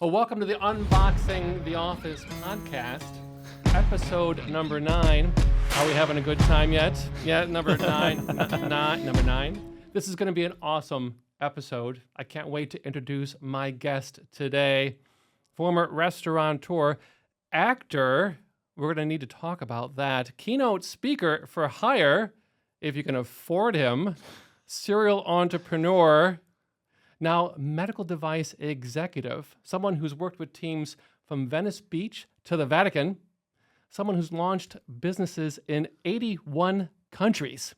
Well, welcome to the Unboxing the Office podcast, episode number 9. Are we having a good time yet? Yeah, number 9. Number 9. This is going to be an awesome episode. I can't wait to introduce my guest today. Former restaurateur, actor. We're going to need to talk about that. Keynote speaker for hire, if you can afford him. Serial entrepreneur. Now, medical device executive, someone who's worked with teams from Venice Beach to the Vatican, someone who's launched businesses in 81 countries.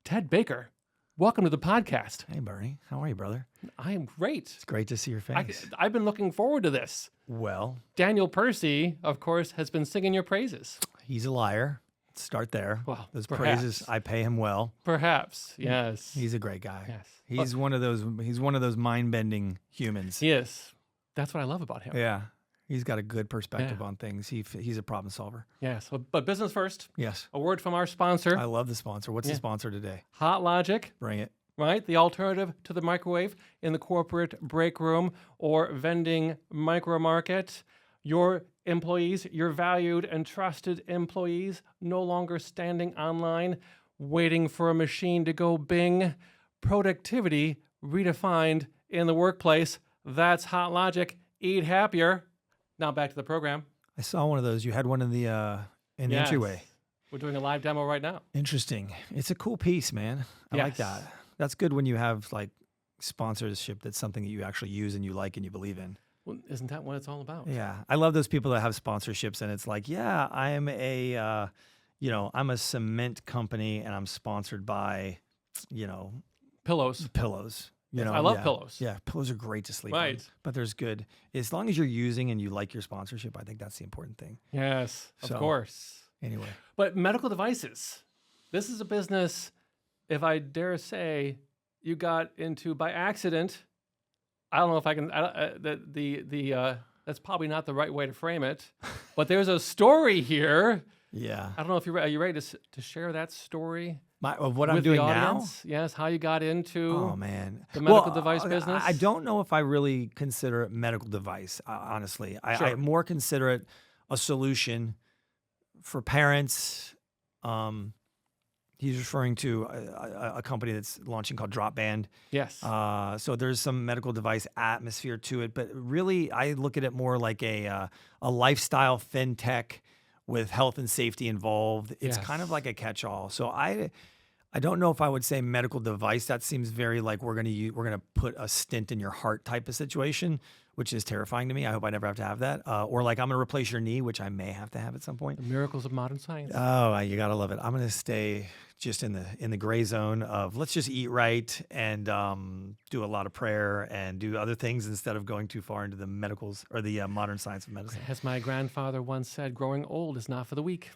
Ted Baker, welcome to the podcast. Hey, Bernie. How are you, brother? I am great. It's great to see your face. I've been looking forward to this. Well, Daniel Percy, of course, has been singing your praises. he's a liar. Let's start there. Well, those perhaps. praises, I pay him well. Perhaps, yes. He's a great guy. Yes. He's one of those mind-bending humans. He is. That's what I love about him. Yeah. He's got a good perspective on things. He's a problem solver. Yes. But business first. Yes. A word from our sponsor. I love the sponsor. What's the sponsor today? Hot Logic. Bring it. Right? The alternative to the microwave in the corporate break room or vending micro market. Your employees, your valued and trusted employees, no longer standing online, waiting for a machine to go bing. Productivity redefined in the workplace. That's Hot Logic. Eat happier. Now back to the program. I saw one of those. You had one in the entryway. We're doing a live demo right now. Interesting. It's a cool piece, man. I like Yes. that. That's good when you have like sponsorship that's something that you actually use and you like and you believe in. Well, isn't that what it's all about? Yeah, I love those people that have sponsorships, and it's like, yeah, I am I'm a cement company, and I'm sponsored by, Pillows. pillows. I love pillows. Yeah, pillows are great to sleep on. Right. But there's good as long as you're using and you like your sponsorship. I think that's the important thing. Yes, of So- course. Anyway, But medical devices. This is a business, if I dare say, you got into by accident. I don't know if I can. That's probably not the right way to frame it. But there's a story here. yeah, I don't know if are you ready to share that story of what with I'm doing the now. audience? Yes, how you got into Oh man, the medical device business? I don't know if I really consider it medical device. Honestly, I Sure. more consider it a solution for parents. He's referring to a company that's launching called Drop Band. Yes. So there's some medical device atmosphere to it, but really I look at it more like a lifestyle fintech with health and safety involved. It's Yes. kind of like a catch-all. So I don't know if I would say medical device. That seems very like we're gonna put a stent in your heart type of situation, which is terrifying to me. I hope I never have to have that. Or like I'm gonna replace your knee, which I may have to have at some point. The miracles of modern science. Oh, you gotta love it. I'm gonna stay just in the gray zone of let's just eat right and do a lot of prayer and do other things instead of going too far into the medicals or the modern science of medicine. As my grandfather once said, growing old is not for the weak.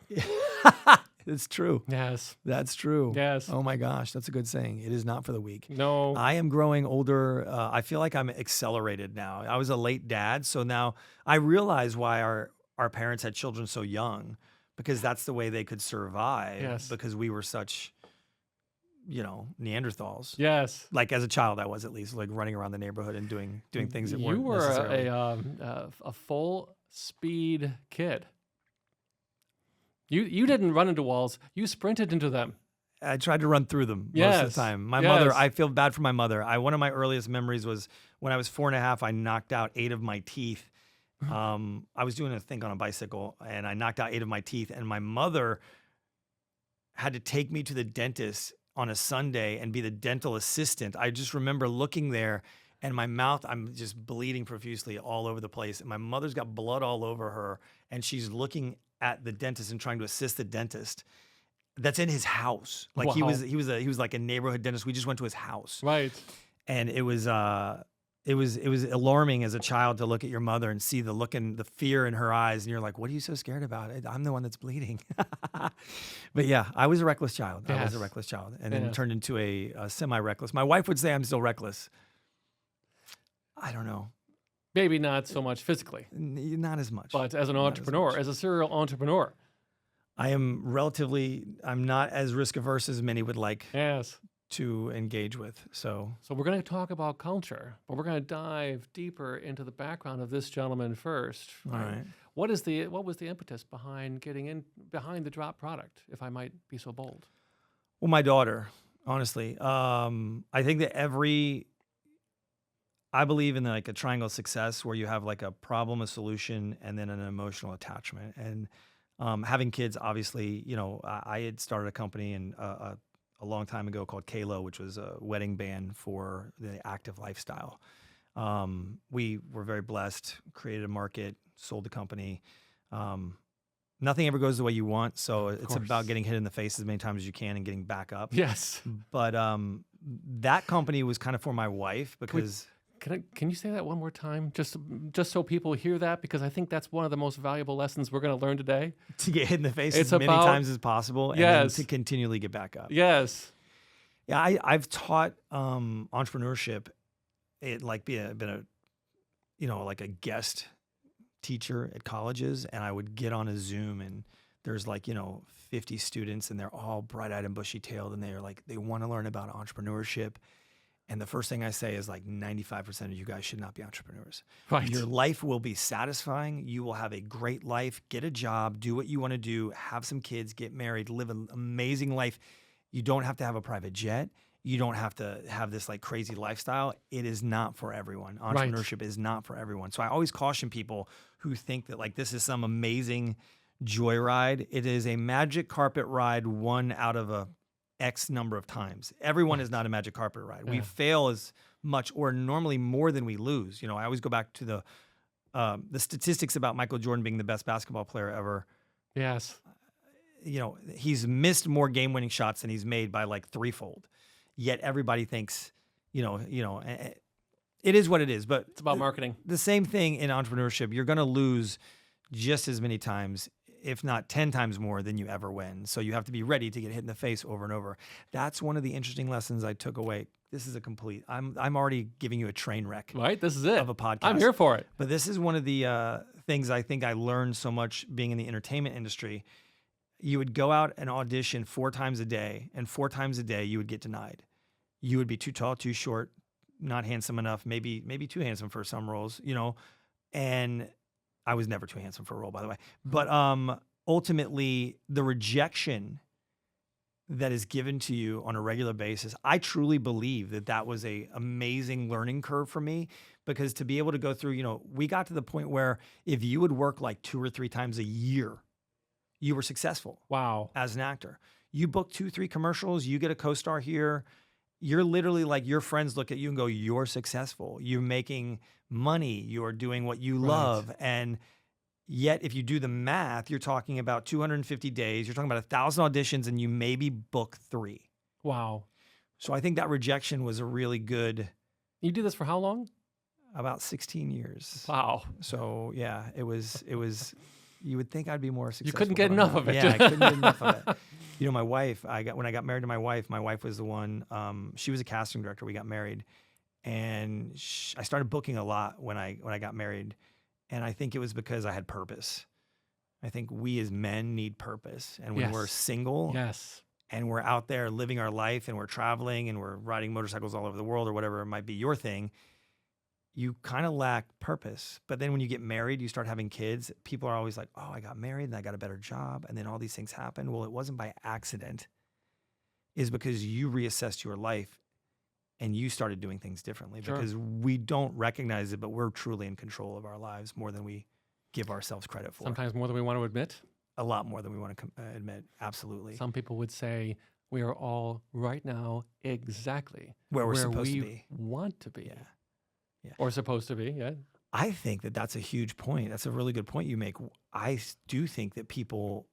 It's true. Yes. That's true. Yes. Oh my gosh, that's a good saying. It is not for the weak. No. I am growing older. I feel like I'm accelerated now. I was a late dad, so now I realize why our parents had children so young, because that's the way they could survive. Yes. Because we were such, Neanderthals. Yes. Like as a child, I was at least like running around the neighborhood and doing things that You weren't were necessarily. a full speed kid. You didn't run into walls. You sprinted into them. I tried to run through them most Yes. of the time. My Yes. mother, I feel bad for my mother. One of my earliest memories was when I was 4.5, I knocked out 8 of my teeth. I was doing a thing on a bicycle and I knocked out 8 of my teeth, and my mother had to take me to the dentist on a Sunday and be the dental assistant. I just remember looking there and my mouth, I'm just bleeding profusely all over the place. And my mother's got blood all over her and she's looking at the dentist and trying to assist the dentist. That's in his house. Like he Wow. was like a neighborhood dentist. We just went to his house. Right. And it was alarming as a child to look at your mother and see the look and the fear in her eyes. And you're like, what are you so scared about? I'm the one that's bleeding. But yeah, I was a reckless child. I was a Yes. reckless child and then Yes. turned into a semi-reckless. My wife would say I'm still reckless. I don't know. Maybe not so much physically, Not as much. but as an Not as entrepreneur, much. as a serial entrepreneur. I'm not as risk averse as many would like Yes. to engage with. So So we're going to talk about culture, but we're going to dive deeper into the background of this gentleman first. all right. What was the impetus behind getting behind the drop product, if I might be so bold? Well, my daughter, honestly, I think that I believe in like a triangle of success where you have like a problem, a solution, and then an emotional attachment. And having kids, obviously, I had started a company a long time ago called Kalo, which was a wedding band for the active lifestyle. We were very blessed, created a market, sold the company. Nothing ever goes the way you want. So it's about getting hit in the face as many times as you can and getting back up. Yes. But that company was kind of for my wife because... Can you say that one more time, just so people hear that? Because I think that's one of the most valuable lessons we're going to learn today. To get hit in the face It's as many about- times as possible, and then to continually get back up. Yes. Yeah, I've taught entrepreneurship. It like been like a guest teacher at colleges, and I would get on a Zoom, and there's 50 students, and they're all bright-eyed and bushy-tailed, and they want to learn about entrepreneurship. And the first thing I say is 95% of you guys should not be entrepreneurs. Right. Your life will be satisfying. You will have a great life. Get a job, do what you want to do, have some kids, get married, live an amazing life. You don't have to have a private jet. You don't have to have this crazy lifestyle. It is not for everyone. Entrepreneurship is not for everyone. So I always caution people who think that this is some amazing joyride. It is a magic carpet ride, one out of a X number of times. Everyone is not a magic carpet ride. Yeah. We fail as much or normally more than we lose. I always go back to the statistics about Michael Jordan being the best basketball player ever. Yes. He's missed more game-winning shots than he's made by threefold. Yet everybody thinks, it is what it is. But It's about marketing. The same thing in entrepreneurship. You're going to lose just as many times, if not 10 times more than you ever win. So you have to be ready to get hit in the face over and over. That's one of the interesting lessons I took away. This is I'm already giving you a train wreck. Right? This is it. Of a podcast. I'm here for it. But this is one of the things I think I learned so much being in the entertainment industry. You would go out and audition 4 times a day, and 4 times a day you would get denied. You would be too tall, too short, not handsome enough, maybe too handsome for some roles, and I was never too handsome for a role, by the way. But ultimately, the rejection that is given to you on a regular basis, I truly believe that was a amazing learning curve for me, because to be able to go through, we got to the point where if you would work 2 or 3 times a year, you were successful. Wow. As an actor. You book 2, 3 commercials, you get a co-star here. You're literally your friends look at you and go, you're successful. You're making money. You're doing what you love. And yet, if you do the math, you're talking about 250 days. You're talking about 1,000 auditions, and you maybe book 3. Wow. So I think that rejection was a really good... You do this for how long? About 16 years. Wow. So yeah, it was. You would think I'd be more successful. You couldn't get enough of it. Yeah, I couldn't get enough of it. My wife, when I got married to my wife was the one, she was a casting director. We got married, and I started booking a lot when I got married. And I think it was because I had purpose. I think we as men need purpose. And when we're single and we're out there living our life and we're traveling and we're riding motorcycles all over the world or whatever it might be your thing, you kind of lack purpose. But then when you get married, you start having kids, people are always like, oh, I got married and I got a better job. And then all these things happen. Well, it wasn't by accident. It's because you reassessed your life and you started doing things differently. Sure. Because we don't recognize it, but we're truly in control of our lives more than we give ourselves credit for. Sometimes more than we want to admit. A lot more than we want to admit. Absolutely. Some people would say we are all right now exactly where we're supposed to be. Want to be. Yeah. Or supposed to be, yeah. I think that's a huge point. That's a really good point you make. I do think that people,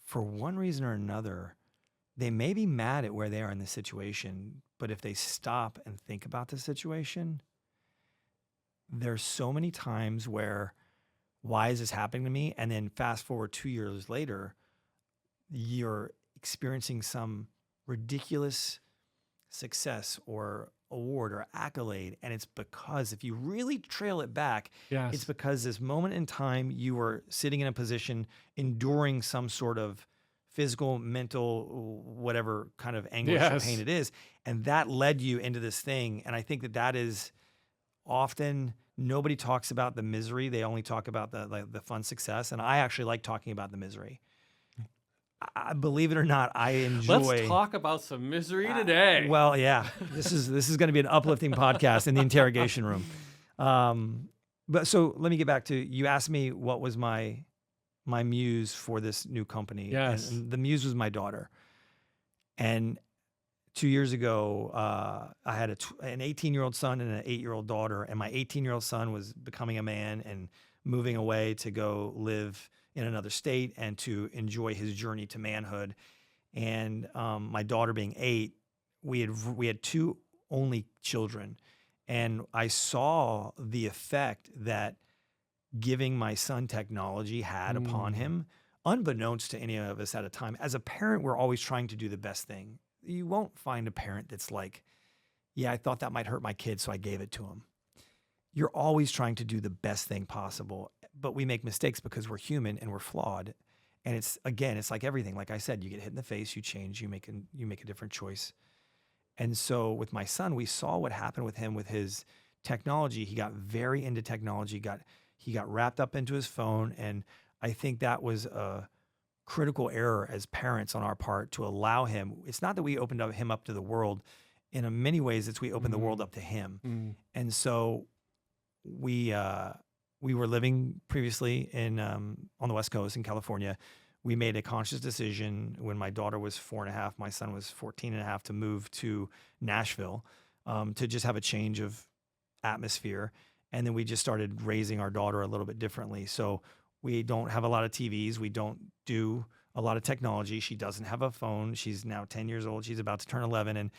for one reason or another, they may be mad at where they are in the situation, but if they stop and think about the situation, there's so many times where, why is this happening to me? And then fast forward 2 years later, you're experiencing some ridiculous success or award or accolade. And it's because if you really trail it back, it's because this moment in time you were sitting in a position enduring some sort of physical, mental, whatever kind of anguish or pain it is. And that led you into this thing. And I think that is often nobody talks about the misery. They only talk about the fun success. And I actually like talking about the misery. I believe it or not, I enjoy. Let's talk about some misery today. Well, yeah, this is going to be an uplifting podcast in the interrogation room. But so let me get back to, you asked me what was my muse for this new company. Yes. And the muse was my daughter. And 2 years ago, I had an 18-year-old son and an 8-year-old daughter. And my 18-year-old son was becoming a man and moving away to go live in another state and to enjoy his journey to manhood. And my daughter being 8, we had 2 only children. And I saw the effect that giving my son technology had upon him, unbeknownst to any of us at a time. As a parent, we're always trying to do the best thing. You won't find a parent that's like, yeah, I thought that might hurt my kid, so I gave it to him. You're always trying to do the best thing possible, but we make mistakes because we're human and we're flawed. And it's like everything. Like I said, you get hit in the face, you change, you make a different choice. And so with my son, we saw what happened with him with his technology. He got very into technology, he got wrapped up into his phone. And I think that was a critical error as parents on our part to allow him. It's not that we opened him up to the world. In many ways, we opened the world up to him. And so we were living previously on the West Coast in California. We made a conscious decision when my daughter was 4.5, my son was 14.5, to move to Nashville to just have a change of atmosphere. And then we just started raising our daughter a little bit differently. So we don't have a lot of TVs. We don't do a lot of technology. She doesn't have a phone. She's now 10 years old. She's about to turn 11. And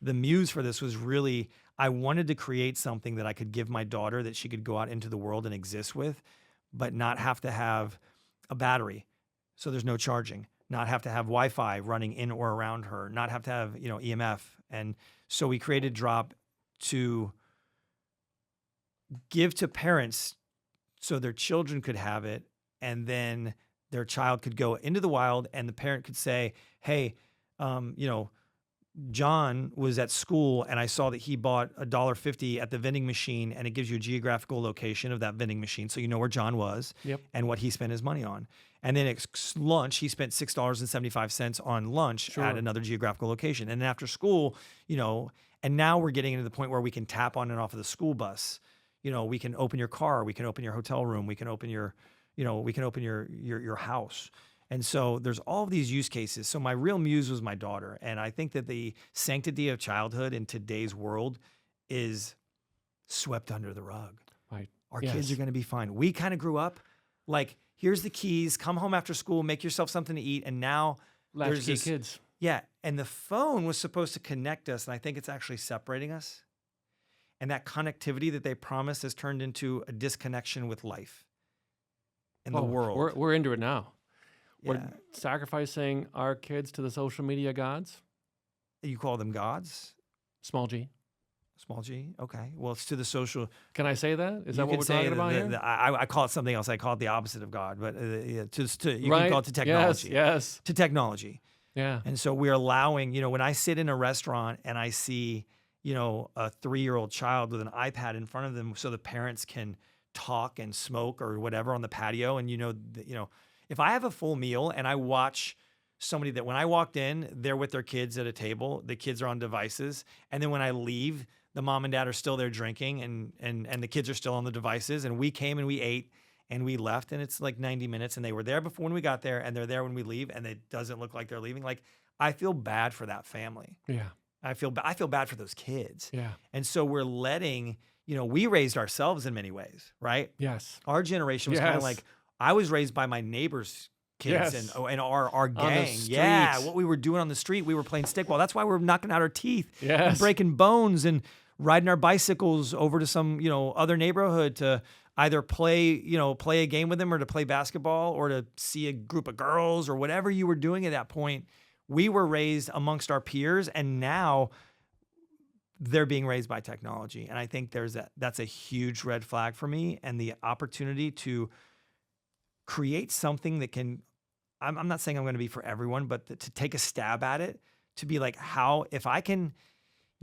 the muse for this was really, I wanted to create something that I could give my daughter that she could go out into the world and exist with, but not have to have a battery. So there's no charging, not have to have Wi-Fi running in or around her, not have to have, EMF. And so we created Drop to give to parents so their children could have it. And then their child could go into the wild and the parent could say, hey, John was at school and I saw that he bought $1.50 at the vending machine, and it gives you a geographical location of that vending machine. So you know where John was and what he spent his money on. And then at lunch, he spent $6.75 on lunch at another geographical location. And then after school, and now we're getting into the point where we can tap on and off of the school bus. We can open your car, we can open your hotel room, we can open your house. And so there's all of these use cases. So my real muse was my daughter. And I think that the sanctity of childhood in today's world is swept under the rug. Right. Our kids are going to be fine. We kind of grew up like, here's the keys, come home after school, make yourself something to eat. And now there's Latchkey kids. Yeah. And the phone was supposed to connect us. And I think it's actually separating us. And that connectivity that they promised has turned into a disconnection with life and the world. We're into it now. Yeah. We're sacrificing our kids to the social media gods. You call them gods? Small g. Small g? Okay. Well, it's to the social. Can I say that? Is that what we're talking about here? I call it something else. I call it the opposite of God. But you can call it to technology. Yes. To technology. Yeah. And so we're allowing, when I sit in a restaurant and I see, a 3-year-old child with an iPad in front of them so the parents can talk and smoke or whatever on the patio. And, if I have a full meal and I watch somebody that when I walked in, they're with their kids at a table, the kids are on devices. And then when I leave, the mom and dad are still there drinking and the kids are still on the devices. And we came and we ate and we left, and it's like 90 minutes and they were there before when we got there and they're there when we leave, and it doesn't look like they're leaving. Like, I feel bad for that family. Yeah. I feel bad for those kids. Yeah. And so we're letting, we raised ourselves in many ways, right? Yes. Our generation was kind of like, I was raised by my neighbor's kids and our gang. Yeah, what we were doing on the street, we were playing stickball. That's why we're knocking out our teeth and breaking bones and riding our bicycles over to some, other neighborhood to either play a game with them or to play basketball or to see a group of girls or whatever you were doing at that point. We were raised amongst our peers, and now they're being raised by technology. And I think that's a huge red flag for me, and the opportunity to create something that can I'm not saying I'm going to be for everyone, but to take a stab at it, to be like, how, if I can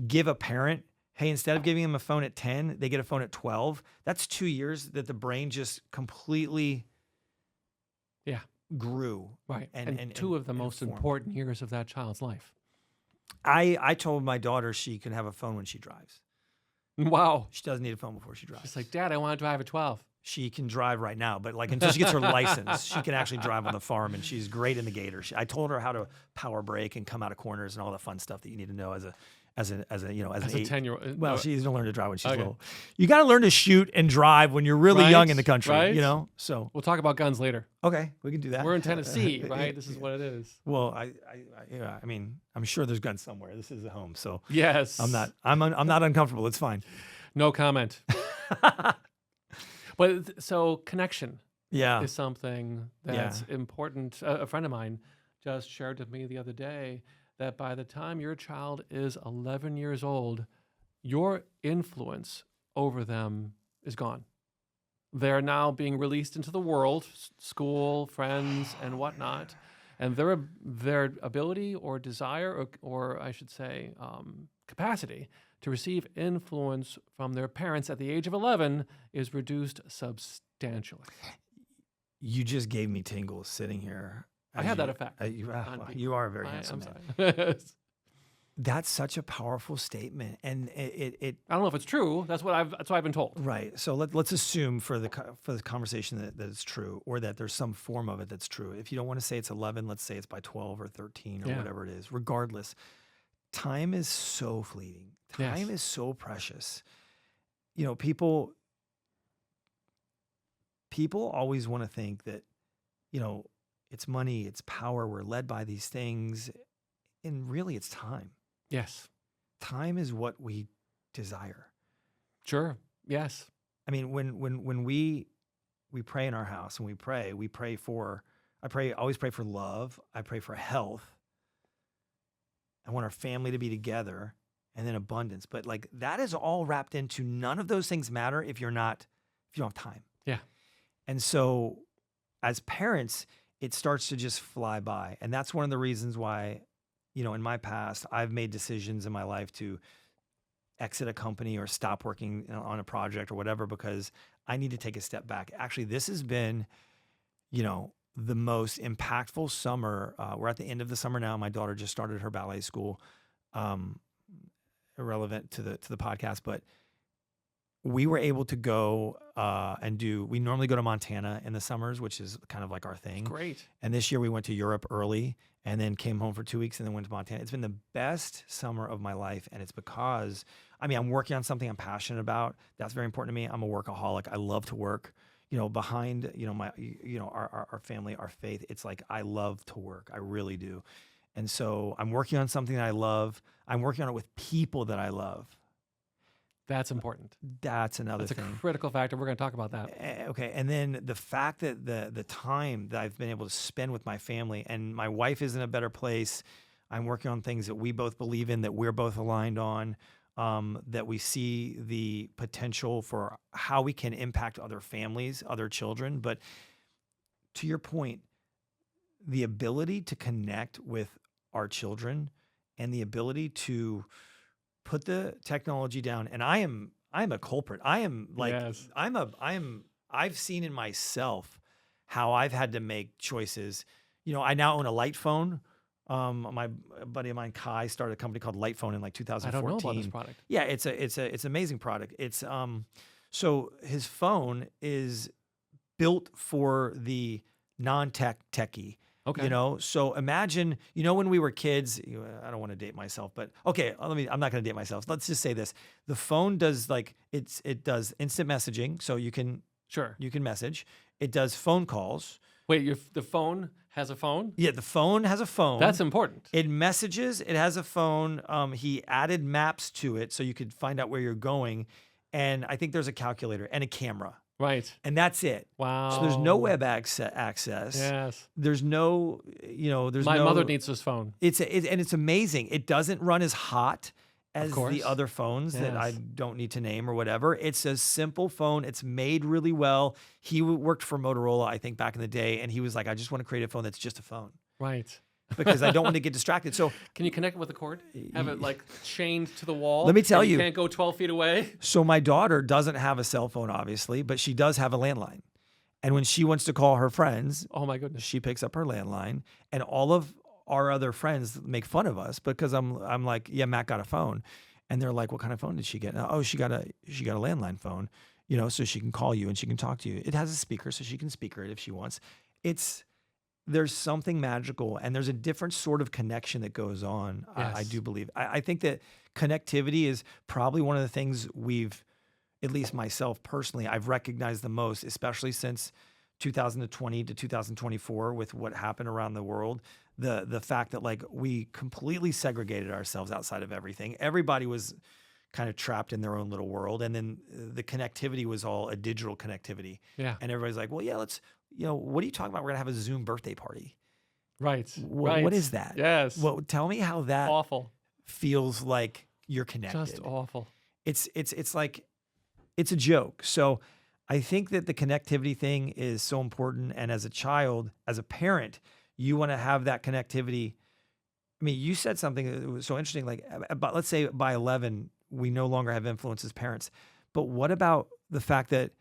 give a parent, hey, instead of giving them a phone at 10, they get a phone at 12, that's 2 years that the brain just completely grew. Right. And two of the most formed. important years of that child's life. I told my daughter she can have a phone when she drives. Wow. She doesn't need a phone before she drives. She's like, Dad, I want to drive at 12. She can drive right now, but like until she gets her license, she can actually drive on the farm, and she's great in the gator. I told her how to power brake and come out of corners and all the fun stuff that you need to know as a 10-year-old. Well, she's gonna learn to drive when she's little. You got to learn to shoot and drive when you're really Right, young in the country, right. you know. So We'll talk about guns later. okay, we can do that. We're in Tennessee, right? This is what it is. Well, I mean, I'm sure there's guns somewhere. This is a home, so Yes. I'm not uncomfortable. It's fine. No comment. But so connection Yeah. is something that's important. A friend of mine just shared with me the other day that by the time your child is 11 years old, your influence over them is gone. They're now being released into the world, school, friends, and whatnot. And their ability or desire, or I should say, capacity to receive influence from their parents at the age of 11 is reduced substantially. You just gave me tingles sitting here. I had that effect. You are a very handsome man. I'm sorry. That's such a powerful statement, and it I don't know if it's true. That's what I've been told. right. So let's assume for the conversation that it's true, or that there's some form of it that's true. If you don't want to say it's 11, let's say it's by 12 or 13 or whatever it is. Regardless, time is so fleeting. Time is so precious. You know, people always want to think that, you know, it's money, it's power, we're led by these things, and really it's time. Yes. Time is what we desire. Sure. Yes. I mean, when we pray in our house and we pray for, I always pray for love. I pray for health. I want our family to be together, and then abundance. But like that is all wrapped into, none of those things matter if you don't have time. Yeah. And so as parents, it starts to just fly by. And that's one of the reasons why, you know, in my past, I've made decisions in my life to exit a company or stop working on a project or whatever, because I need to take a step back. Actually, this has been, you know, the most impactful summer. We're at the end of the summer now. My daughter just started her ballet school. Irrelevant to the podcast, but we were able to go we normally go to Montana in the summers, which is kind of like our thing. Great. And this year we went to Europe early and then came home for 2 weeks and then went to Montana. It's been the best summer of my life. And it's because, I mean, I'm working on something I'm passionate about. That's very important to me. I'm a workaholic. I love to work. You know, behind, you know, our family, our faith, it's like, I love to work. I really do. And so I'm working on something that I love. I'm working on it with people that I love. That's important. That's another thing. That's a critical factor. We're going to talk about that. Okay. And then the fact that the time that I've been able to spend with my family, and my wife is in a better place. I'm working on things that we both believe in, that we're both aligned on, that we see the potential for how we can impact other families, other children. But to your point, the ability to connect with our children and the ability to put the technology down. And I'm a culprit. I am like, Yes. I've seen in myself how I've had to make choices. You know, I now own a light phone. My buddy of mine, Kai, started a company called Light Phone in like 2014. I don't know about this product. Yeah, it's an amazing product. It's so his phone is built for the non-techie. Okay. You know, so imagine, you know, when we were kids, I don't want to date myself, but okay, I'm not going to date myself. Let's just say this. The phone does it does instant messaging. So you can message. It does phone calls. Wait, the phone has a phone? Yeah, the phone has a phone. That's important. It messages. It has a phone. He added maps to it so you could find out where you're going. And I think there's a calculator and a camera. Right. And that's it. Wow. So there's no web access. Yes. There's no, you know, My mother needs this phone. And it's amazing. It doesn't run as hot as course. the other phones that I Yes. don't need to name or whatever. It's a simple phone. It's made really well. He worked for Motorola, I think, back in the day, and he was like, I just want to create a phone that's just a phone Right. because I don't want to get distracted. So Can you connect it with a cord? Have it like chained to the wall? Let me tell and you. can't go 12 feet away? So my daughter doesn't have a cell phone, obviously, but she does have a landline. And when she wants to call her friends, Oh my goodness. she picks up her landline, and all of our other friends make fun of us because I'm like, yeah, Matt got a phone, and they're like, what kind of phone did she get? Oh, she got a landline phone, so she can call you and she can talk to you. It has a speaker, so she can speaker it if she wants. There's something magical, and there's a different sort of connection that goes on. I Yes. do believe. I think that connectivity is probably one of the things we've, at least myself personally, I've recognized the most, especially since 2020 to 2024 with what happened around the world. The fact that like we completely segregated ourselves outside of everything. Everybody was kind of trapped in their own little world. And then the connectivity was all a digital connectivity. Yeah. And everybody's like, well, yeah, let's, what are you talking about? We're gonna have a Zoom birthday party. Right. What is that? Yes. Well, tell me how that Awful. feels like you're connected. Just awful. It's like, it's a joke. So I think that the connectivity thing is so important. And as a child, as a parent, you want to have that connectivity. I mean, you said something that was so interesting, like about, let's say by 11, we no longer have influence as parents. But what about the fact that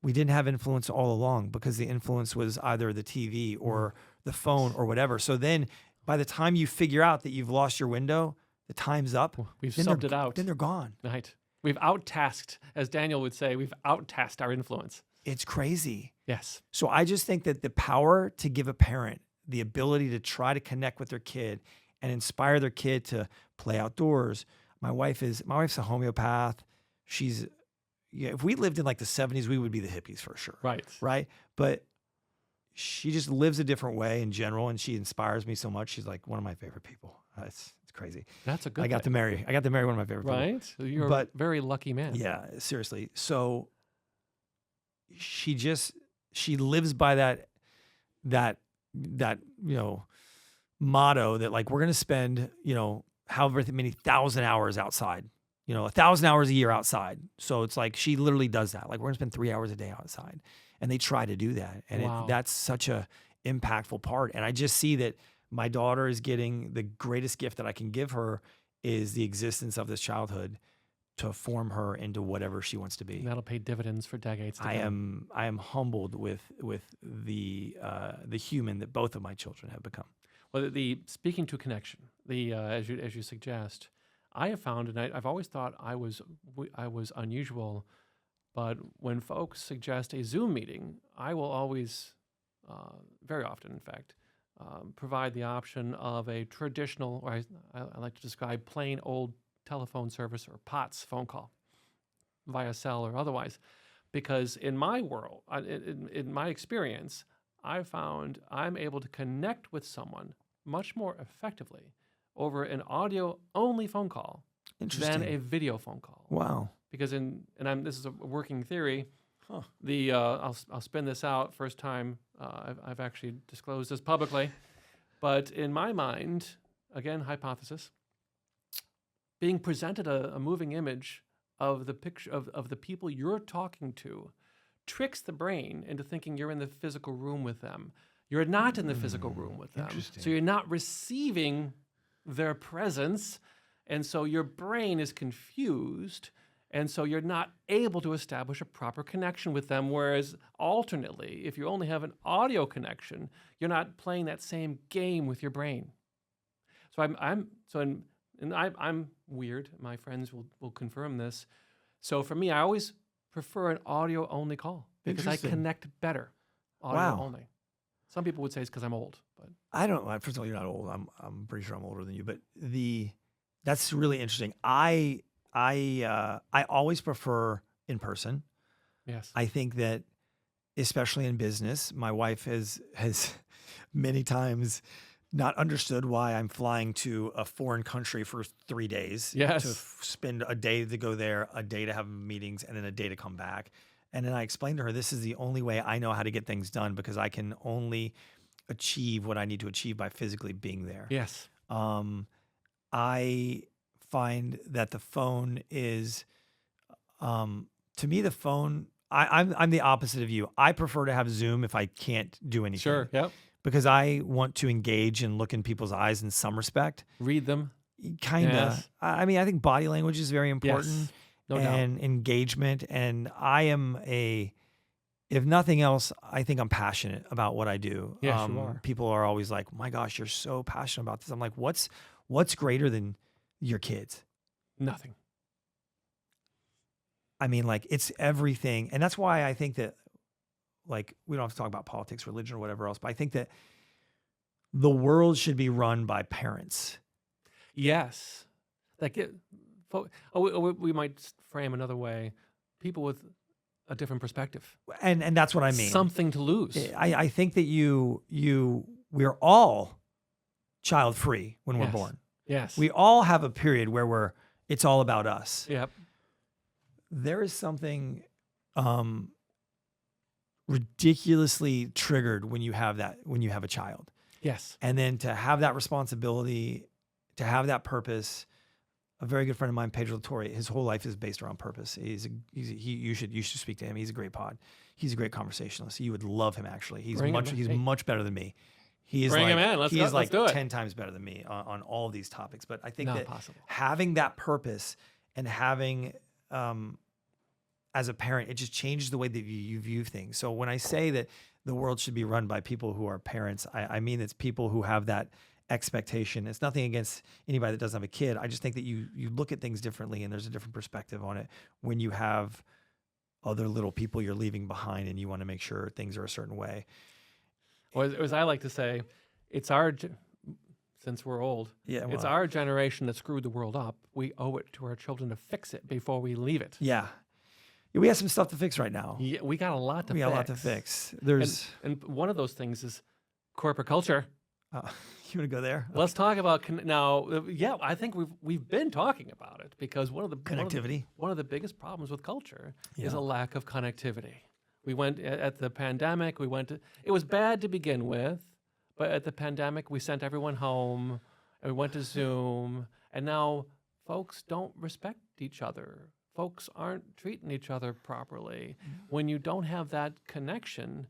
we didn't have influence all along because the influence was either the TV or the phone or whatever. So then by the time you figure out that you've lost your window, the time's up. We've then subbed they're- it out. Then they're gone. Right. We've out-tasked, as Daniel would say, we've out-tasked our influence. It's crazy. Yes. So I just think that the power to give a parent the ability to try to connect with their kid and inspire their kid to play outdoors. My wife's a homeopath. If we lived in like the 70s, we would be the hippies for sure. Right. Right. But she just lives a different way in general, and she inspires me so much. She's like one of my favorite people. It's crazy. That's a good I got to thing. marry one of my favorite people. Right? You're But- a very lucky man. Yeah, seriously. So she lives by that motto that like we're going to spend, however many thousand hours outside, 1,000 hours a year outside. So it's like she literally does that. Like we're going to spend 3 hours a day outside, and they try to do that. And Wow. that's such a impactful part. And I just see that my daughter is getting the greatest gift that I can give her is the existence of this childhood to form her into whatever she wants to be. And that'll pay dividends for decades to come. I am humbled with the human that both of my children have become. Well, the speaking to connection, as you suggest, I have found, and I've always thought I was unusual, but when folks suggest a Zoom meeting, I will always, very often, in fact, provide the option of a traditional, or I like to describe plain old telephone service or POTS phone call via cell or otherwise, because in my world, in my experience, I found I'm able to connect with someone much more effectively over an audio-only phone call than Interesting. a video phone call. Wow. Because this is a working theory. Huh. I'll spin this out. First time I've actually disclosed this publicly, but in my mind, again, hypothesis, being presented a moving image of the picture of the people you're talking to tricks the brain into thinking you're in the physical room with them. You're not in the physical room with them. Interesting. So you're not receiving their presence. And so your brain is confused. And so you're not able to establish a proper connection with them. Whereas alternately, if you only have an audio connection, you're not playing that same game with your brain. So I'm weird. My friends will confirm this. So for me, I always prefer an audio only call because I Interesting. connect better audio Wow. only. Some people would say it's because I'm old, but I don't know. First of all, you're not old. I'm pretty sure I'm older than you. But that's really interesting. I always prefer in person. yes. I think that, especially in business, my wife has many times not understood why I'm flying to a foreign country for 3 days. Yes. To spend a day to go there, a day to have meetings, and then a day to come back. And then I explained to her, this is the only way I know how to get things done because I can only achieve what I need to achieve by physically being there. Yes. I find that the phone is, to me, the phone. I'm the opposite of you. I prefer to have Zoom if I can't do anything. Sure. Yep. Because I want to engage and look in people's eyes in some respect. Read them. Kinda. Yes. I mean, I think body language is very important. Yes. No doubt. And engagement. And I am if nothing else, I think I'm passionate about what I do. Yes, you are. People are always like, my gosh, you're so passionate about this. I'm like, what's greater than your kids? Nothing. I mean, like, it's everything. And that's why I think that, like, we don't have to talk about politics, religion, or whatever else, but I think that the world should be run by parents. Yes. Like we might frame another way. People with a different perspective. And that's what I mean. Something to lose. I think that we're all child free when we're Yes. born. Yes. We all have a period where it's all about us. Yep. There is something ridiculously triggered when you have a child. Yes. And then to have that responsibility, to have that purpose. A very good friend of mine, Pedro Torre, his whole life is based around purpose. You should speak to him. He's a great pod. He's a great conversationalist. You would love him, actually. He's much better than me. He is Bring him in. Let's do it. 10 times better than me on all of these topics. But I think Not that possible. having that purpose and having, as a parent, it just changes the way that you view things. So when I say that the world should be run by people who are parents, I mean it's people who have that expectation. It's nothing against anybody that doesn't have a kid. I just think that you look at things differently and there's a different perspective on it when you have other little people you're leaving behind and you want to make sure things are a certain way. Or as I like to say, since we're old, it's our generation that screwed the world up. We owe it to our children to fix it before we leave it. Yeah. We have some stuff to fix right now. Yeah, we got a lot to fix. We got a lot to fix. There's and one of those things is corporate culture. You want to go there? Let's talk about now. Yeah, I think we've been talking about it because one of the connectivity. One of the biggest problems with culture is a lack of connectivity. We went at the pandemic. It was bad to begin with, but at the pandemic we sent everyone home and we went to Zoom, and now folks don't respect each other. Folks aren't treating each other properly. When you don't have that connection,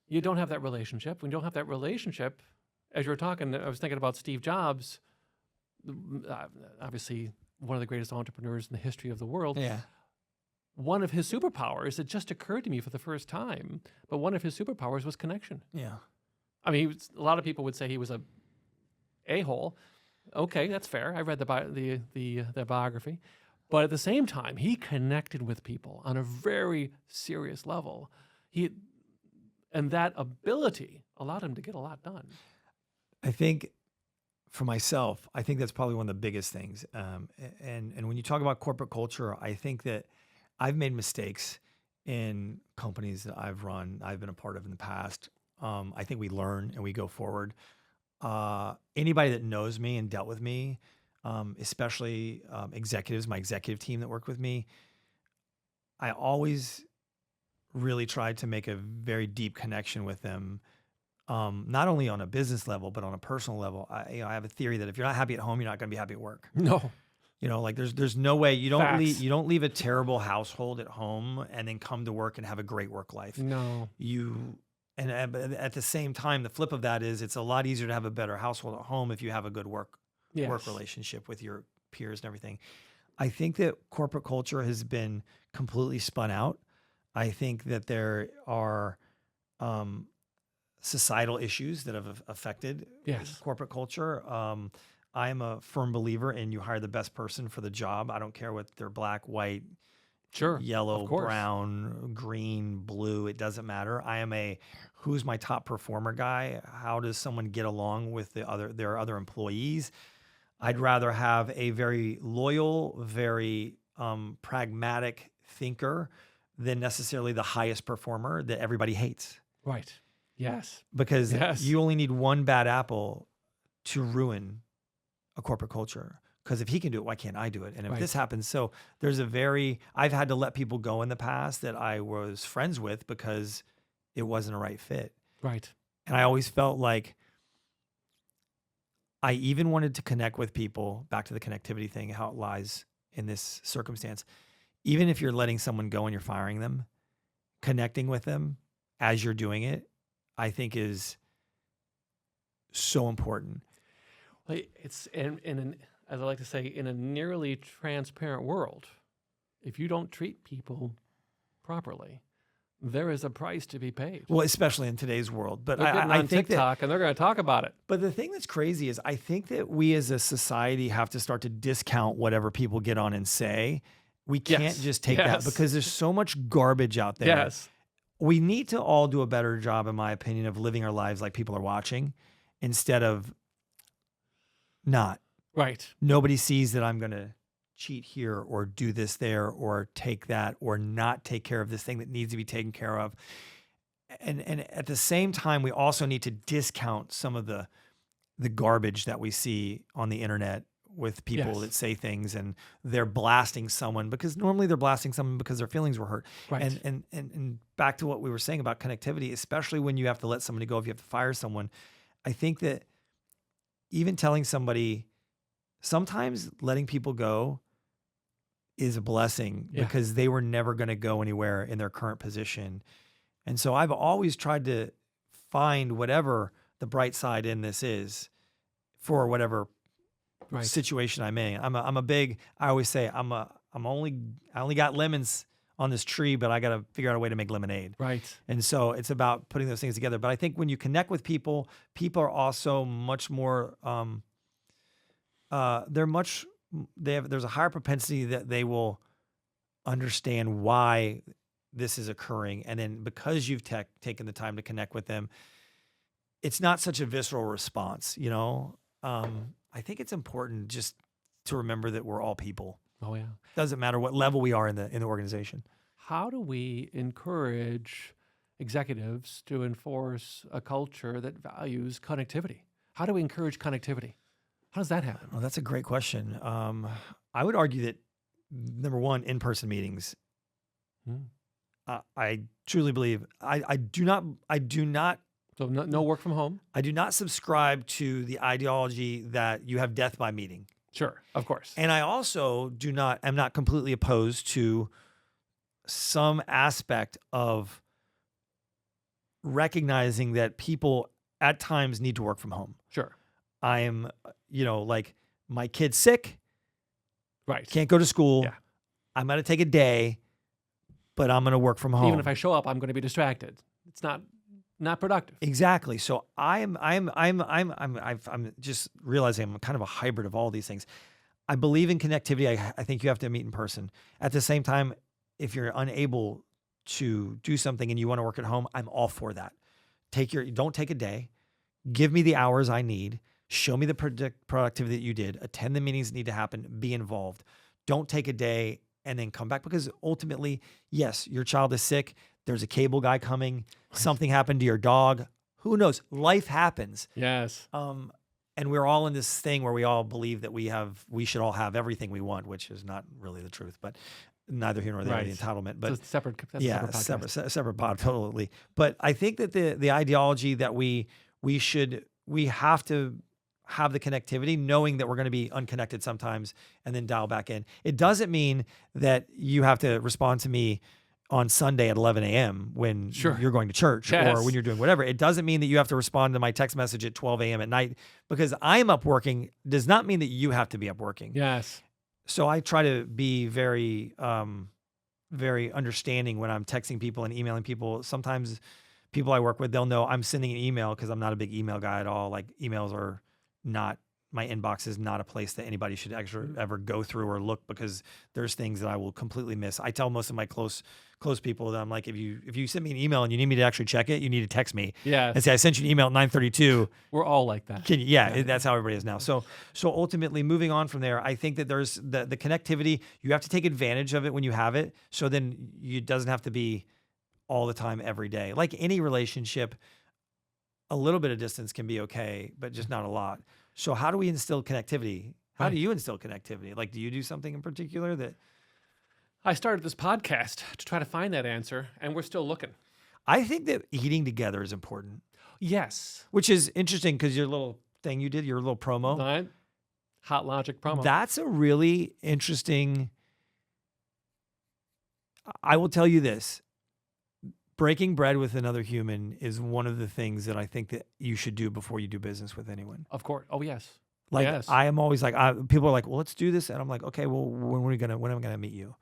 you don't have that relationship. When you don't have that relationship, as you were talking, I was thinking about Steve Jobs, obviously one of the greatest entrepreneurs in the history of the world. Yeah. One of his superpowers, it just occurred to me for the first time, but one of his superpowers was connection. Yeah. I mean, a lot of people would say he was a-hole. Okay, that's fair. I read the biography. But at the same time, he connected with people on a very serious level. And that ability allowed him to get a lot done. I think for myself, I think that's probably one of the biggest things. And when you talk about corporate culture, I think that I've made mistakes in companies that I've run, I've been a part of in the past. I think we learn and we go forward. Anybody that knows me and dealt with me, especially executives, my executive team that work with me, I always really tried to make a very deep connection with them. Not only on a business level, but on a personal level. I have a theory that if you're not happy at home, you're not going to be happy at work. No. Like there's no way you don't Facts. you don't leave a terrible household at home and then come to work and have a great work life. No. And at the same time, the flip of that is it's a lot easier to have a better household at home if you have a good work relationship with your peers and everything. I think that corporate culture has been completely spun out. I think that there are societal issues that have affected corporate culture. I'm a firm believer in you hire the best person for the job. I don't care what they're black, white, yellow, brown, green, blue. It doesn't matter. I am who's my top performer guy? How does someone get along with their other employees? I'd rather have a very loyal, very pragmatic thinker than necessarily the highest performer that everybody hates. Right. Yes. Because you only need one bad apple to ruin a corporate culture. Because if he can do it, why can't I do it? And if this happens, so I've had to let people go in the past that I was friends with because it wasn't a right fit. Right. And I always felt like I even wanted to connect with people, back to the connectivity thing, how it lies in this circumstance. Even if you're letting someone go and you're firing them, connecting with them as you're doing it, I think is so important. Well, it's as I like to say, in a nearly transparent world, if you don't treat people properly, there is a price to be paid. Well, especially in today's world. But They're getting I on think TikTok and they're going to talk about it. But the thing that's crazy is I think that we as a society have to start to discount whatever people get on and say. We can't just take that because there's so much garbage out there. Yes. We need to all do a better job, in my opinion, of living our lives like people are watching instead of not. Right. Nobody sees that I'm going to cheat here or do this there or take that or not take care of this thing that needs to be taken care of. And at the same time, we also need to discount some of the garbage that we see on the internet with people that say things and they're blasting someone because normally they're blasting someone because their feelings were hurt. Right. And back to what we were saying about connectivity, especially when you have to let somebody go, if you have to fire someone, I think that even telling somebody, sometimes letting people go is a blessing because they were never going to go anywhere in their current position. And so I've always tried to find whatever the bright side in this is for whatever situation I'm in. I always say I only got lemons on this tree, but I got to figure out a way to make lemonade. Right. And so it's about putting those things together. But I think when you connect with people, people are also much more, there's a higher propensity that they will understand why this is occurring. And then because you've taken the time to connect with them, it's not such a visceral response, you know? I think it's important just to remember that we're all people. Oh yeah. Doesn't matter what level we are in the organization. How do we encourage executives to enforce a culture that values connectivity? How do we encourage connectivity? How does that happen? Well, that's a great question. I would argue that number one, in-person meetings. I truly believe I do not. So no work from home? I do not subscribe to the ideology that you have death by meeting. Sure, of course. And I also am not completely opposed to some aspect of recognizing that people at times need to work from home. Sure. I am, like my kid's sick. Right. Can't go to school. Yeah. I'm going to take a day, but I'm going to work from home. Even if I show up, I'm going to be distracted. It's not productive. Exactly. So I'm just realizing I'm kind of a hybrid of all these things. I believe in connectivity. I think you have to meet in person. At the same time, if you're unable to do something and you want to work at home, I'm all for that. Don't take a day. Give me the hours I need. Show me the productivity that you did. Attend the meetings that need to happen. Be involved. Don't take a day and then come back because ultimately, yes, your child is sick. There's a cable guy coming. Something happened to your dog. Who knows? Life happens. Yes. And we're all in this thing where we all believe that we should all have everything we want, which is not really the truth, but neither here nor there, the entitlement. But it's a separate pod, totally. But I think that the ideology that we have to have the connectivity, knowing that we're going to be unconnected sometimes and then dial back in. It doesn't mean that you have to respond to me on Sunday at 11 a.m. when you're going to church or when you're doing whatever. It doesn't mean that you have to respond to my text message at 12 a.m. at night because I'm up working does not mean that you have to be up working. Yes. So I try to be very, very understanding when I'm texting people and emailing people. Sometimes people I work with, they'll know I'm sending an email because I'm not a big email guy at all. Like emails are not, my inbox is not a place that anybody should actually ever go through or look because there's things that I will completely miss. I tell most of my close people that I'm like, if you send me an email and you need me to actually check it, you need to text me. Yeah. And say, I sent you an email at 9:32. We're all like that. That's how everybody is now. So ultimately moving on from there, I think that there's the connectivity, you have to take advantage of it when you have it. So then it doesn't have to be all the time, every day. Like any relationship, a little bit of distance can be okay, but just not a lot. So how do we instill connectivity? How do you instill connectivity? Like, do you do something in particular that? I started this podcast to try to find that answer, and we're still looking. I think that eating together is important. Yes. Which is interesting because your little thing you did, your little promo. Right? Hot Logic promo. That's a really interesting. I will tell you this. Breaking bread with another human is one of the things that I think that you should do before you do business with anyone. Of course. Oh, yes. Like yes. I am always like, people are like, well, let's do this. And I'm like, okay, well, when am I going to meet you?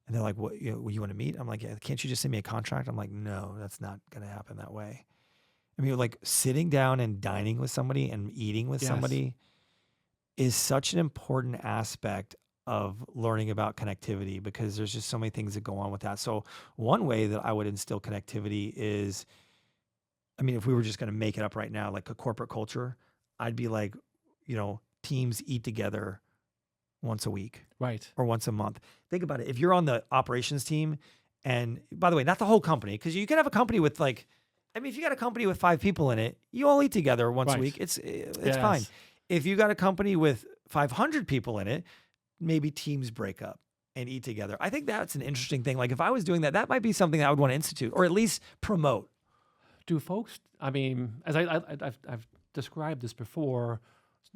And they're like, what, you want to meet? I'm like, yeah, can't you just send me a contract? I'm like, no, that's not going to happen that way. I mean, like sitting down and dining with somebody and eating with somebody is such an important aspect of learning about connectivity, because there's just so many things that go on with that. So one way that I would instill connectivity is, I mean, if we were just going to make it up right now, like a corporate culture, I'd be like, teams eat together once a week. Right. Or once a month. Think about it. If you're on the operations team, and by the way, not the whole company, because you can have a company with if you got a company with 5 people in it, you all eat together once a week. It's fine. If you got a company with 500 people in it, maybe teams break up and eat together. I think that's an interesting thing. Like if I was doing that, that might be something that I would want to institute or at least promote. Do folks, I mean, as I've described this before,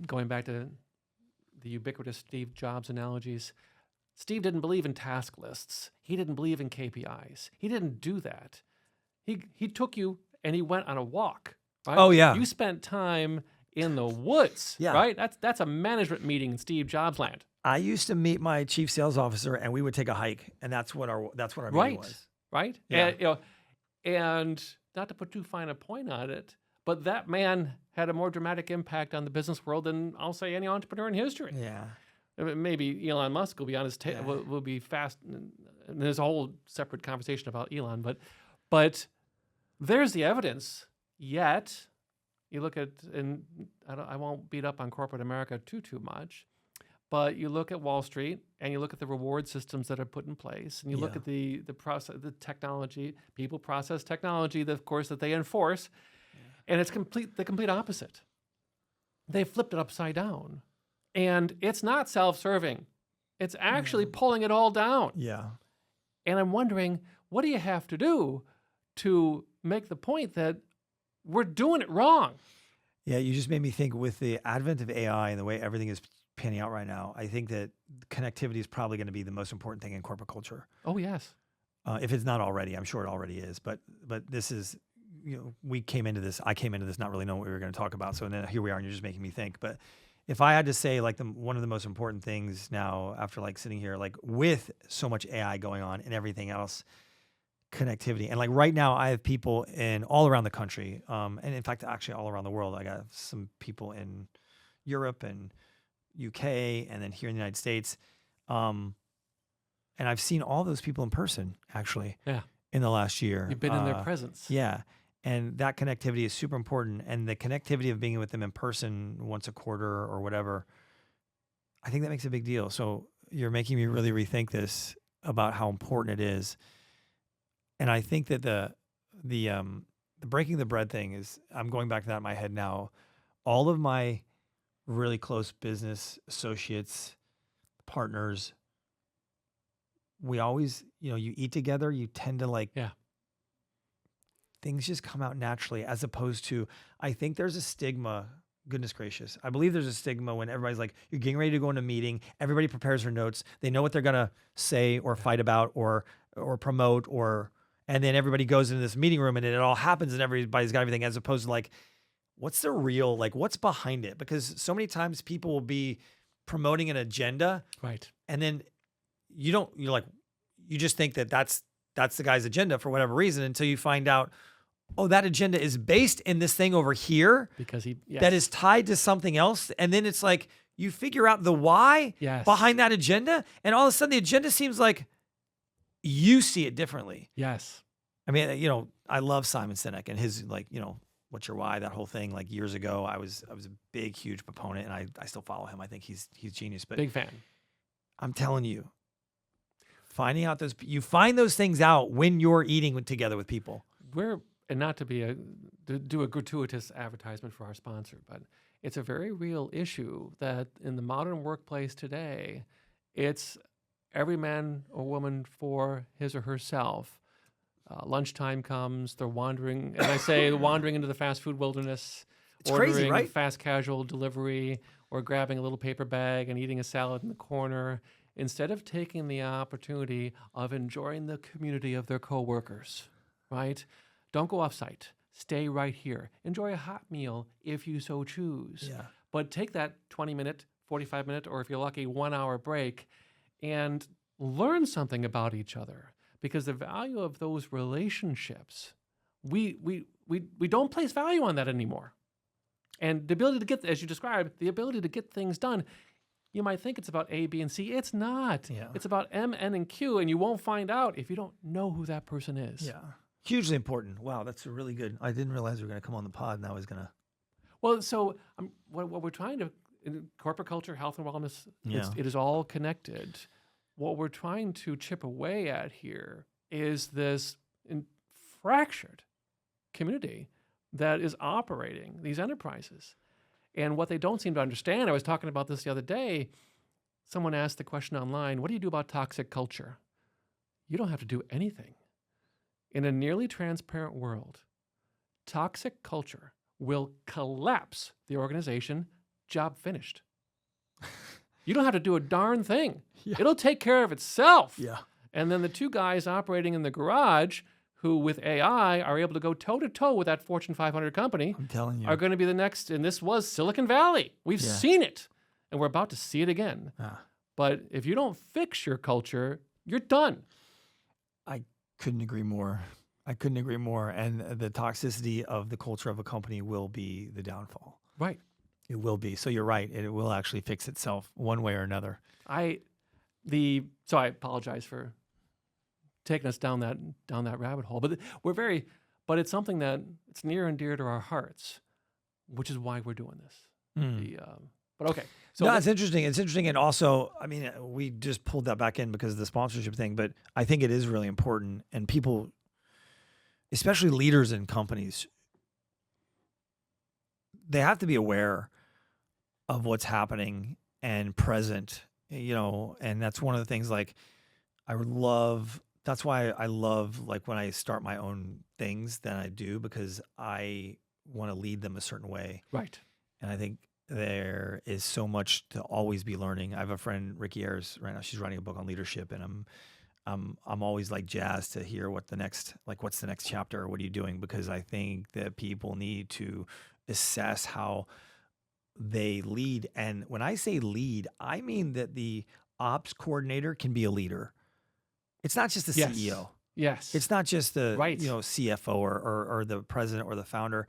going back to the ubiquitous Steve Jobs analogies, Steve didn't believe in task lists. He didn't believe in KPIs. He didn't do that. He took you and he went on a walk. Right? Oh, yeah. You spent time in the woods, right? That's a management meeting in Steve Jobs land. I used to meet my chief sales officer and we would take a hike, and that's what our meeting was. Right. Yeah. And not to put too fine a point on it, but that man had a more dramatic impact on the business world than I'll say any entrepreneur in history. Yeah. Maybe Elon Musk will be on his will be fast. And there's a whole separate conversation about Elon, but there's the evidence. Yet you look at, and I won't beat up on corporate America too much, but you look at Wall Street and you look at the reward systems that are put in place, and you look at the process, the technology, people, process, technology, that of course that they enforce, and it's the complete opposite. They flipped it upside down, and it's not self-serving; it's actually pulling it all down. Yeah. And I'm wondering, what do you have to do to make the point that we're doing it wrong? Yeah, you just made me think, with the advent of AI and the way everything is panning out right now, I think that connectivity is probably going to be the most important thing in corporate culture. Oh, yes. If it's not already, I'm sure it already is. But this is, I came into this not really knowing what we were going to talk about. So then here we are, and you're just making me think. But if I had to say, like, one of the most important things now, after like sitting here, like with so much AI going on and everything else, connectivity. And like right now, I have people all around the country, and in fact, actually all around the world. I got some people in Europe and UK, and then here in the United States. And I've seen all those people in person, actually, in the last year. You've been in their presence. Yeah. And that connectivity is super important. And the connectivity of being with them in person once a quarter or whatever, I think that makes a big deal. So you're making me really rethink this about how important it is. And I think that the breaking the bread thing is, I'm going back to that in my head now. All of my really close business associates, partners, we always, you eat together, you tend to things just come out naturally, as opposed to, I think there's a stigma, goodness gracious. I believe there's a stigma when everybody's like, you're getting ready to go into a meeting, everybody prepares their notes, they know what they're going to say or fight about or promote, and then everybody goes into this meeting room and it all happens and everybody's got everything, as opposed to like, what's the real, what's behind it? Because so many times people will be promoting an agenda. Right. And then you just think that that's the guy's agenda for whatever reason, until you find out, oh, that agenda is based in this thing over here because that is tied to something else. And then it's like, you figure out the why behind that agenda. And all of a sudden the agenda seems like you see it differently. Yes. I mean, I love Simon Sinek and his what's your why, that whole thing. Like years ago, I was a big, huge proponent, and I still follow him. I think he's genius. But big fan. I'm telling you, finding out you find those things out when you're eating together with people. And not to do a gratuitous advertisement for our sponsor, but it's a very real issue that in the modern workplace today, it's every man or woman for his or herself. Lunchtime comes, they're wandering, as I say, wandering into the fast food wilderness, It's crazy, ordering right? fast casual delivery or grabbing a little paper bag and eating a salad in the corner instead of taking the opportunity of enjoying the community of their coworkers, right? Don't go off-site. Stay right here. Enjoy a hot meal if you so choose. Yeah. But take that 20-minute, 45-minute, or if you're lucky, 1-hour break and learn something about each other, because the value of those relationships, we don't place value on that anymore. And the ability to get, as you described, the ability to get things done, you might think it's about A, B, and C. It's not. Yeah. It's about M, N, and Q, and you won't find out if you don't know who that person is. Yeah. Hugely important. Wow, that's a really good. I didn't realize we were going to come on the pod, and I was going to. Well, so what we're trying to, in corporate culture, health and wellness, Yeah. it is all connected. What we're trying to chip away at here is this fractured community that is operating these enterprises. And what they don't seem to understand, I was talking about this the other day, someone asked the question online, what do you do about toxic culture? You don't have to do anything. In a nearly transparent world, toxic culture will collapse the organization, job finished. You don't have to do a darn thing. Yeah. It'll take care of itself. Yeah. And then the two guys operating in the garage who with AI are able to go toe-to-toe with that Fortune 500 company I'm telling you. are going to be the next, and this was Silicon Valley. We've Yeah. seen it, and we're about to see it again. Ah, But if you don't fix your culture, you're done. I couldn't agree more. I couldn't agree more. And the toxicity of the culture of a company will be the downfall. Right. It will be. So you're right. It will actually fix itself one way or another. So I apologize for taking us down that rabbit hole, but but it's something that it's near and dear to our hearts, which is why we're doing this. But okay. So no, it's interesting. It's interesting. And also, I mean, we just pulled that back in because of the sponsorship thing, but I think it is really important. And people, especially leaders in companies, they have to be aware of what's happening and present, and that's one of the things like that's why I love like when I start my own things that I do, because I want to lead them a certain way. right. And I think there is so much to always be learning. I have a friend, Ricky Ayers, right now. She's writing a book on leadership, and I'm always like jazzed to hear what's the next chapter, or what are you doing? Because I think that people need to assess how they lead. And when I say lead, I mean that the ops coordinator can be a leader. It's not just the Yes. CEO. Yes. It's not just the Right. CFO or the president or the founder.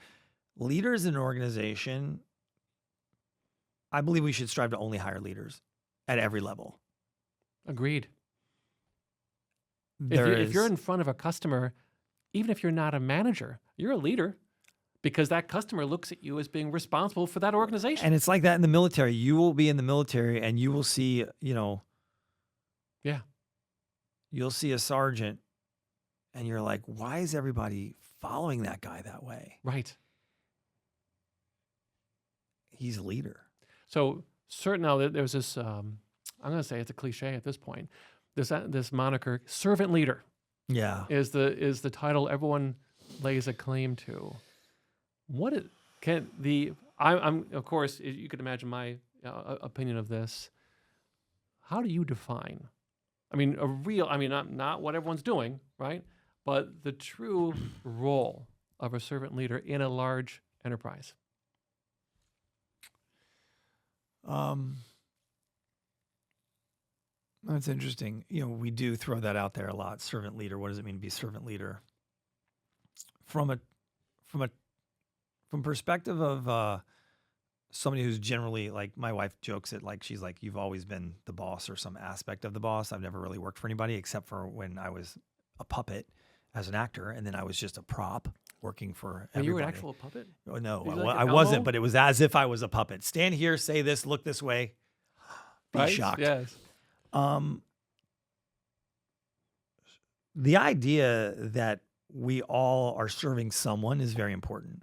Leaders in an organization, I believe we should strive to only hire leaders at every level. Agreed. There If you're is- in front of a customer, even if you're not a manager, you're a leader, because that customer looks at you as being responsible for that organization. and it's like that in the military. You will be in the military and you will see, Yeah. you'll see a sergeant and you're like, why is everybody following that guy that way? Right. He's a leader. So now there's this, I'm going to say it's a cliche at this point, this moniker, servant leader, Yeah. is the title everyone lays a claim to. I'm of course, you could imagine my opinion of this. How do you define? I mean, not what everyone's doing, right? But the true role of a servant leader in a large enterprise. That's interesting. We do throw that out there a lot. Servant leader. What does it mean to be a servant leader? From perspective of somebody who's generally, like, my wife jokes it, like, she's like, you've always been the boss or some aspect of the boss. I've never really worked for anybody except for when I was a puppet as an actor, and then I was just a prop working for everybody. You were an actual puppet? Oh, no, Were you like I an wasn't, Elmo? but it was as if I was a puppet. Stand here, say this, look this way, be Right? shocked. Yes. The idea that we all are serving someone is very important.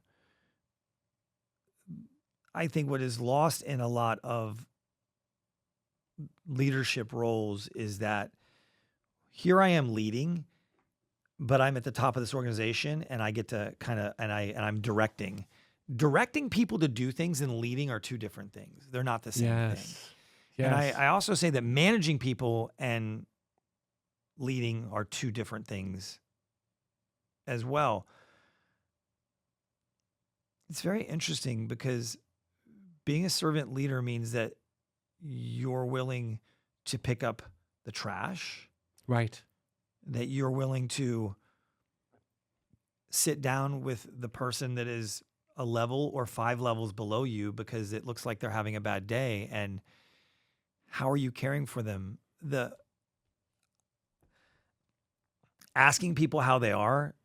I think what is lost in a lot of leadership roles is that here I am leading, but I'm at the top of this organization and I get to and I'm directing. directing people to do things and leading are two different things. They're not the same thing. Yes. And I also say that managing people and leading are two different things as well. It's very interesting because being a servant leader means that you're willing to pick up the trash, Right. that you're willing to sit down with the person that is a level or 5 levels below you because it looks like they're having a bad day. And how are you caring for them? Asking people how they are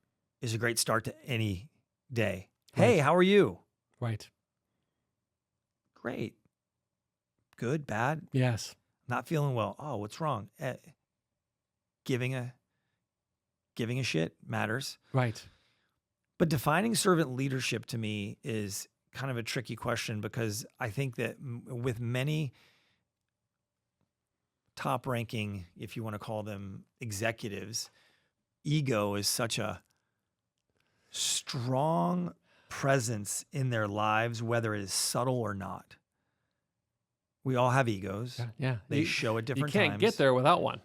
is a great start to any day. Hey, Right. how are you? Right. Great. Good, bad, Yes. not feeling well. Oh, what's wrong? Giving a shit matters. Right. But defining servant leadership to me is kind of a tricky question because I think that with many top ranking, if you want to call them executives, ego is such a strong presence in their lives, whether it is subtle or not. We all have egos. Yeah. They You- show at You different can't times. get there without one.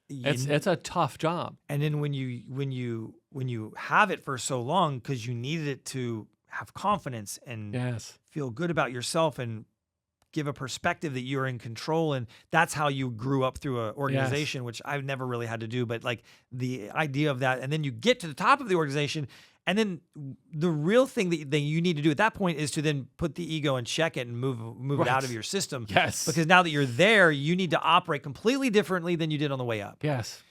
You It's a tough job. And then when you have it for so long because you needed it to have confidence and Yes. feel good about yourself and give a perspective that you're in control, and that's how you grew up through an organization, which I've never really had to do, but like the idea of that, and then you get to the top of the organization, and then the real thing that you need to do at that point is to then put the ego and check it and move it out Right. of your system. Yes. Because now that you're there, you need to operate completely differently than you did on the way up. Yes.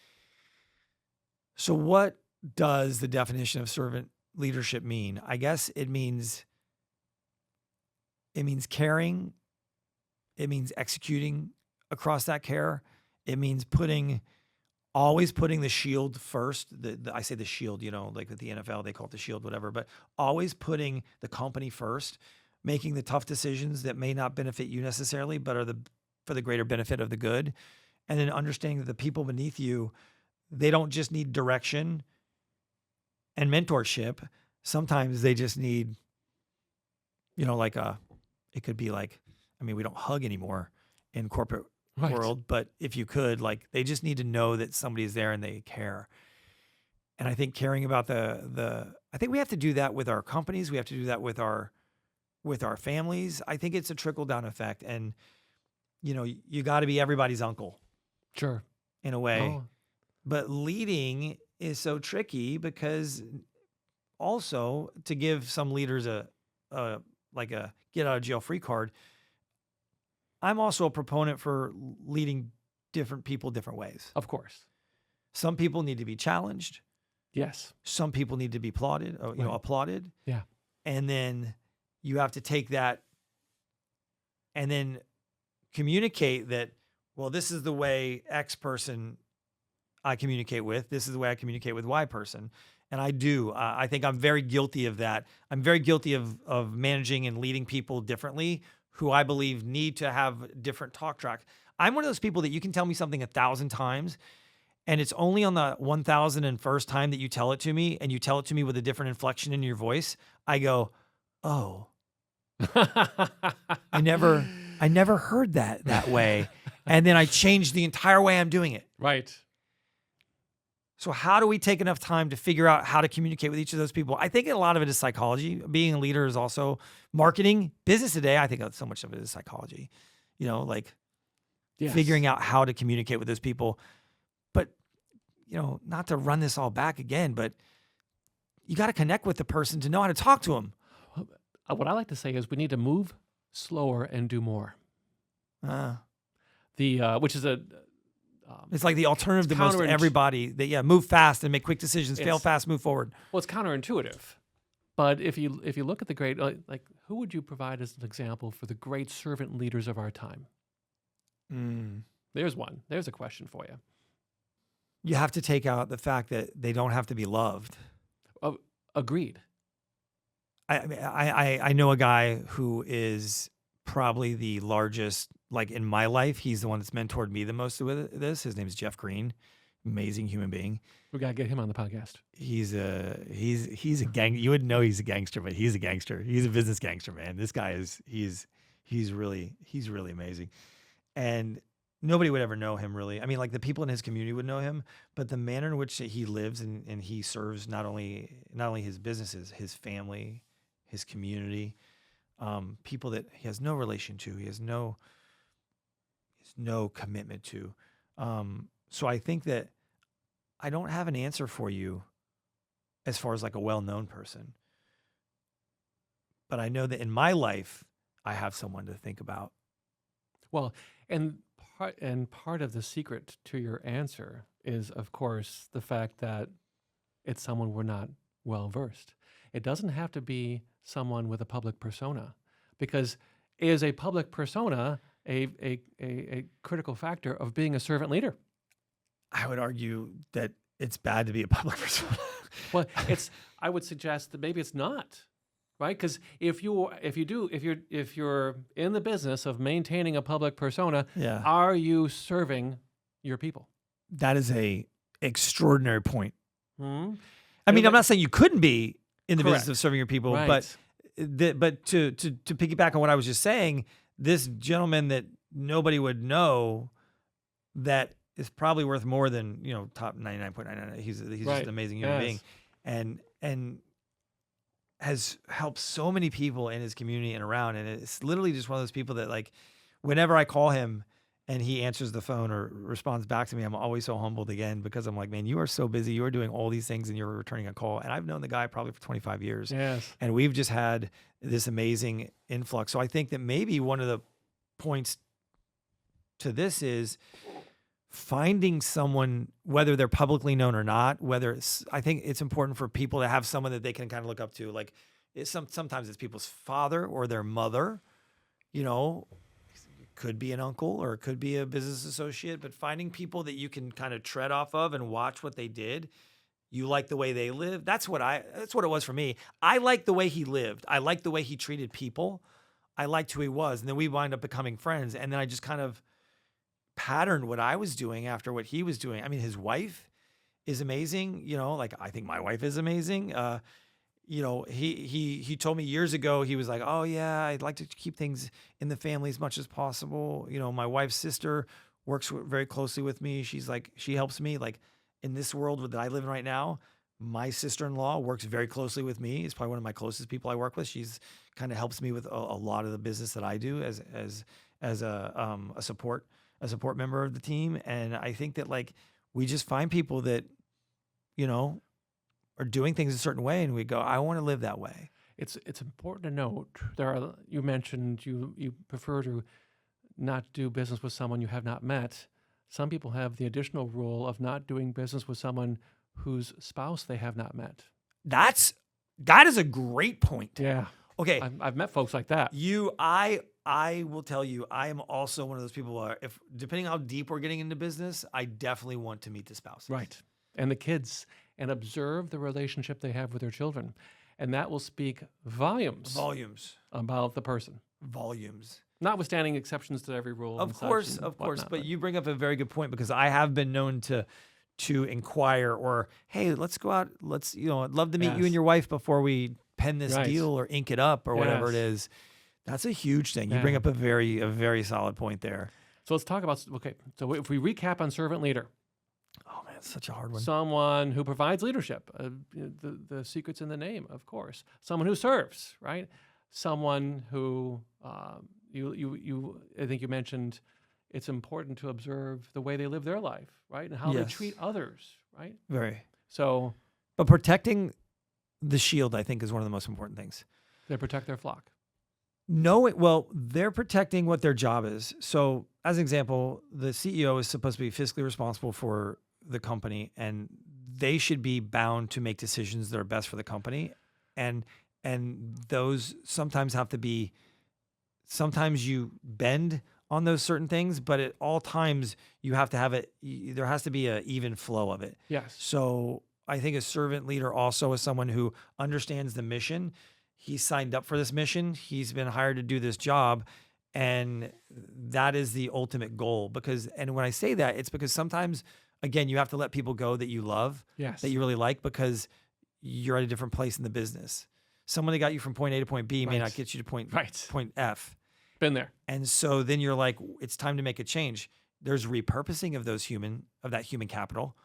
So what does the definition of servant leadership mean? I guess it means caring. It means executing across that care. It means always putting the shield first. I say the shield, like with the NFL, they call it the shield, whatever, but always putting the company first, making the tough decisions that may not benefit you necessarily, but are for the greater benefit of the good. And then understanding that the people beneath you, they don't just need direction and mentorship. Sometimes they just need, it could be like, we don't hug anymore in corporate Right. world, but if you could, they just need to know that somebody's there and they care. And I think caring about I think we have to do that with our companies. We have to do that with our families. I think it's a trickle down effect. And, you got to be everybody's uncle Sure. in a way. Oh, But leading is so tricky because also to give some leaders a get out of jail free card, I'm also a proponent for leading different people different ways. of course. Some people need to be challenged. Yes. Some people need to be applauded. Right. Applauded. Yeah. And then you have to take that and then communicate that, well, this is the way X person I communicate with. This is the way I communicate with Y person. And I do. I think I'm very guilty of that. I'm very guilty of managing and leading people differently who I believe need to have different talk track. I'm one of those people that you can tell me something 1,000 times, and it's only on the 1,001st time that you tell it to me, and you tell it to me with a different inflection in your voice. I go, oh, I never heard that way. And then I change the entire way I'm doing it. Right. So how do we take enough time to figure out how to communicate with each of those people? I think a lot of it is psychology. Being a leader is also marketing. Business today, I think so much of it is psychology. Yes. Figuring out how to communicate with those people. But, not to run this all back again, but you got to connect with the person to know how to talk to them. What I like to say is we need to move slower and do more. Which is It's like the alternative to most everybody. That move fast and make quick decisions. Fail fast, move forward. Well, it's counterintuitive. But if you look at the great, who would you provide as an example for the great servant leaders of our time? There's one. There's a question for you. You have to take out the fact that they don't have to be loved. Agreed. I know a guy who is probably the largest, in my life. He's the one that's mentored me the most with this. His name is Jeff Green. amazing human being. We got to get him on the podcast. He's a gang. You wouldn't know he's a gangster, but he's a gangster. He's a business gangster, man. This guy he's really amazing. And nobody would ever know him really. I mean, like the people in his community would know him, but the manner in which he lives and he serves not only his businesses, his family, his community, people that he has no relation to, he has no commitment to. So I think that I don't have an answer for you as far as like a well-known person, but I know that in my life, I have someone to think about. Well, and part of the secret to your answer is, of course, the fact that it's someone we're not well versed. It doesn't have to be someone with a public persona, because is a public persona a critical factor of being a servant leader? I would argue that it's bad to be a public persona. Well, I would suggest that maybe it's not, right? Because if you're in the business of maintaining a public persona, Yeah. are you serving your people? That is a extraordinary point. Hmm? I mean, I'm not saying you couldn't be in the business Correct. of serving your people, Right. but to piggyback on what I was just saying, this gentleman that nobody would know, that is probably worth more than, top 99.99. He's just Right. an amazing human Yes. being, and has helped so many people in his community and around. And it's literally just one of those people that, like, whenever I call him and he answers the phone or responds back to me, I'm always so humbled again, because I'm like, man, you are so busy. You are doing all these things and you're returning a call. And I've known the guy probably for 25 years. Yes. And we've just had this amazing influx. So I think that maybe one of the points to this is finding someone, whether they're publicly known or not, I think it's important for people to have someone that they can kind of look up to. Like sometimes it's people's father or their mother, it could be an uncle or it could be a business associate, but finding people that you can kind of tread off of and watch what they did. You like the way they live. That's what it was for me. I liked the way he lived. I liked the way he treated people. I liked who he was. And then we wind up becoming friends. And then I just kind of patterned what I was doing after what he was doing. I mean, his wife is amazing. Like I think my wife is amazing. He told me years ago, he was like, oh yeah, I'd like to keep things in the family as much as possible. My wife's sister works very closely with me. She helps me, like, in this world that I live in right now. My sister-in-law works very closely with me. It's probably one of my closest people I work with. She's kind of helps me with a lot of the business that I do as a support member of the team. And I think that, like, we just find people that, are doing things a certain way, and we go, I want to live that way. It's important to note, you mentioned you prefer to not do business with someone you have not met. Some people have the additional rule of not doing business with someone whose spouse they have not met. That is a great point. Yeah. Okay. I've met folks like that. I will tell you, I am also one of those people where, if depending how deep we're getting into business, I definitely want to meet the spouses. Right. And the kids, and observe the relationship they have with their children. And that will speak volumes about the person. Volumes. Notwithstanding exceptions to every rule. Of course. But you bring up a very good point, because I have been known to inquire, or, hey, let's go out. I'd love to meet you and your wife before we pen this deal or ink it up or whatever it is. That's a huge thing. You bring up a very solid point there. So let's talk about, so if we recap on servant leader. Oh man, it's such a hard one. Someone who provides leadership. The secret's in the name, of course. Someone who serves, right? Someone who, I think you mentioned, it's important to observe the way they live their life, right? And how they treat others, right? Very. So, but protecting the shield, I think, is one of the most important things. They protect their flock. Well, they're protecting what their job is. So, as an example, the CEO is supposed to be fiscally responsible for the company, and they should be bound to make decisions that are best for the company. And those sometimes have to be, sometimes you bend on those certain things, but at all times you have to have it. There has to be an even flow of it. Yes. So I think a servant leader also is someone who understands the mission. He signed up for this mission. He's been hired to do this job. And that is the ultimate goal. And when I say that, it's because sometimes again, you have to let people go that you love, Yes. that you really like, because you're at a different place in the business. Someone that got you from point A to point B may not get you to point F. Been there. And so then you're like, it's time to make a change. There's repurposing of that human capital,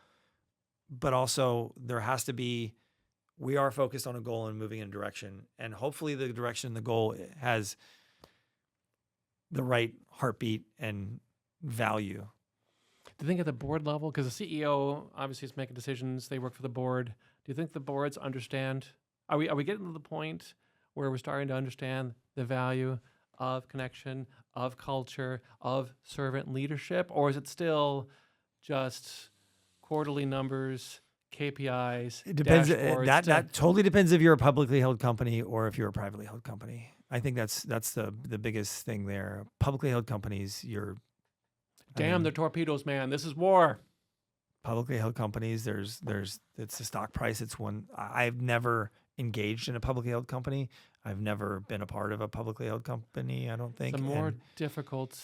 but also there has to be, we are focused on a goal and moving in a direction. And hopefully the direction, the goal has the right heartbeat and value. Do you think at the board level, because the CEO obviously is making decisions, they work for the board. Do you think the boards understand? Are we getting to the point where we're starting to understand the value of connection, of culture, of servant leadership? Or is it still just quarterly numbers, KPIs, It depends. dashboards? That totally depends if you're a publicly held company or if you're a privately held company. I think that's the biggest thing there. Publicly held companies, Damn the torpedoes, man. This is war. Publicly held companies, it's the stock price. It's one. I've never engaged in a publicly held company. I've never been a part of a publicly held company, I don't think. It's a more difficult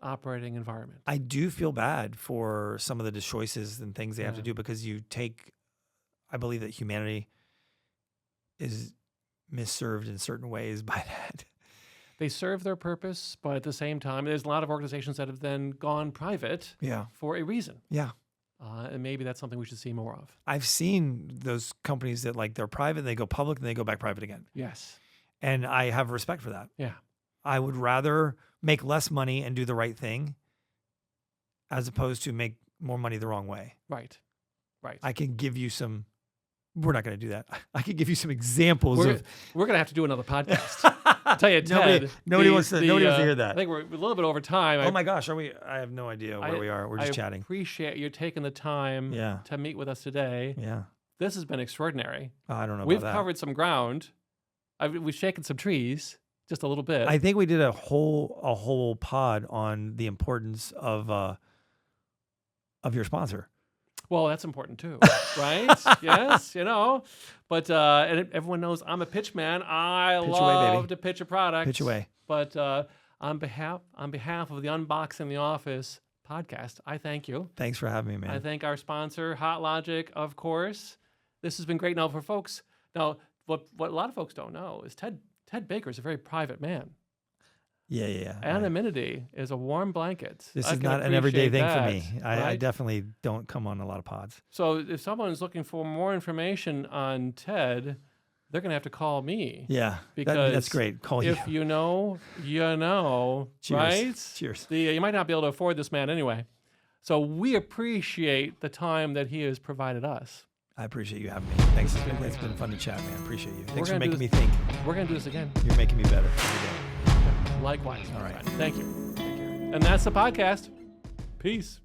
operating environment. I do feel bad for some of the choices and things they have to do, because I believe that humanity is misserved in certain ways by that. They serve their purpose, but at the same time, there's a lot of organizations that have then gone private for a reason. Yeah. And maybe that's something we should see more of. I've seen those companies that they're private and they go public and they go back private again. Yes. And I have respect for that. Yeah. I would rather make less money and do the right thing as opposed to make more money the wrong way. Right. I can give you some, we're not going to do that. I could give you some examples We're going to have to do another podcast. I'll tell you, Ted. Nobody wants to hear that. I think we're a little bit over time. Oh my gosh, are we? I have no idea where we are. We're just chatting. I appreciate you taking the time to meet with us today. Yeah. This has been extraordinary. I don't know We've about that. covered some ground. We've shaken some trees just a little bit. I think we did a whole pod on the importance of your sponsor. Well, that's important too, right? Yes, But and everyone knows I'm a pitch man. I love to pitch a product. Pitch away. But on behalf of the Unboxing the Office podcast, I thank you. Thanks for having me, man. I thank our sponsor, Hot Logic, of course. This has been great. Now, for folks, what a lot of folks don't know is Ted Baker is a very private man. Yeah. Anonymity is a warm blanket. This is not an everyday thing for me. Right? I definitely don't come on a lot of pods. So if someone is looking for more information on Ted, they're going to have to call me. Yeah, because that's great. Call you. If you know, Cheers. right? Cheers. You might not be able to afford this man anyway. So we appreciate the time that he has provided us. I appreciate you having me. Thanks. It's been fun to chat, man. Appreciate you. Thanks for making me think. We're going to do this again. You're making me better every day. Likewise. All right. Thank you. Take care. And that's the podcast. Peace.